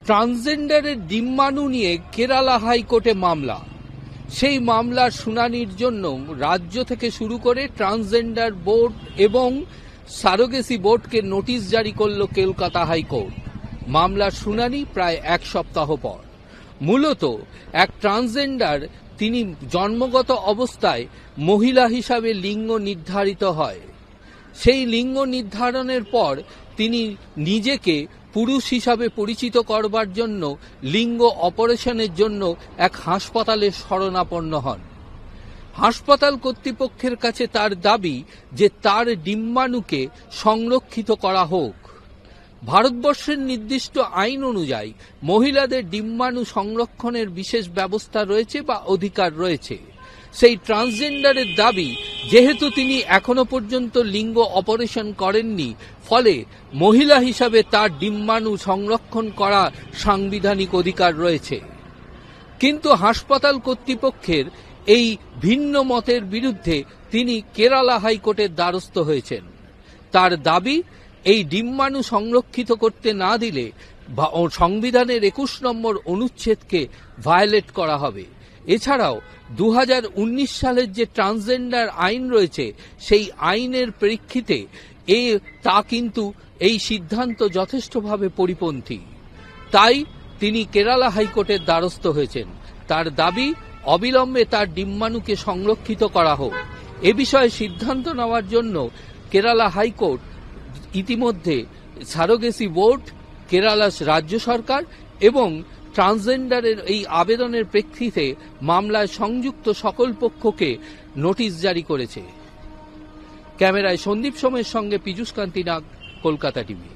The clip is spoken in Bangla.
ট্রান্সজেন্ডারের ডিম্বাণু নিয়ে কেরালা হাইকোর্টে মামলা। সেই মামলার শুনানির জন্য রাজ্য থেকে শুরু করে ট্রান্সজেন্ডার বোর্ড এবং সারোগেসি বোর্ডকে নোটিশ জারি করল কলকাতা হাইকোর্ট। মামলার শুনানি প্রায় এক সপ্তাহ পর। মূলত এক ট্রান্সজেন্ডার, তিনি জন্মগত অবস্থায় মহিলা হিসাবে লিঙ্গ নির্ধারিত হয়। সেই লিঙ্গ নির্ধারণের পর তিনি নিজেকে পুরুষ হিসাবে পরিচিত করবার জন্য লিঙ্গ অপারেশনের জন্য এক হাসপাতালে শরণাপন্ন হন। হাসপাতাল কর্তৃপক্ষের কাছে তার দাবি যে তার ডিম্বাণুকে সংরক্ষিত করা হোক। ভারতবর্ষের নির্দিষ্ট আইন অনুযায়ী মহিলাদের ডিম্বাণু সংরক্ষণের বিশেষ ব্যবস্থা রয়েছে বা অধিকার রয়েছে। সেই ট্রান্সজেন্ডারের দাবি, যেহেতু তিনি এখনো পর্যন্ত লিঙ্গ অপারেশন করেননি, ফলে মহিলা হিসাবে তার ডিম্বাণু সংরক্ষণ করা সাংবিধানিক অধিকার রয়েছে। কিন্তু হাসপাতাল কর্তৃপক্ষের এই ভিন্ন মতের বিরুদ্ধে তিনি কেরালা হাইকোর্টের দ্বারস্থ হয়েছেন। তার দাবি, এই ডিম্বাণু সংরক্ষিত করতে না দিলে সংবিধানের 21 নম্বর অনুচ্ছেদকে ভায়োলেট করা হবে। এছাড়াও 2019 সালের যে ট্রান্সজেন্ডার আইন রয়েছে, সেই আইনের প্রেক্ষিতে তা কিন্তু এই সিদ্ধান্ত যথেষ্টভাবে পরিপন্থী। তাই তিনি কেরালা হাইকোর্টের দ্বারস্থ হয়েছেন। তার দাবি, অবিলম্বে তার ডিম্বাণুকে সংরক্ষিত করা হোক। এ বিষয়ে সিদ্ধান্ত নেওয়ার জন্য কেরালা হাইকোর্ট ইতিমধ্যে সারোগেসি বোর্ড, কেরালা রাজ্য সরকার এবং ট্রান্সজেন্ডারের এই আবেদনের প্রেক্ষিতে মামলায় সংযুক্ত সকল পক্ষকে নোটিশ জারি করেছে। ক্যামেরায় সন্দীপ সোমের সঙ্গে পীযূষ কান্তি নাগ, কলকাতা টিভি।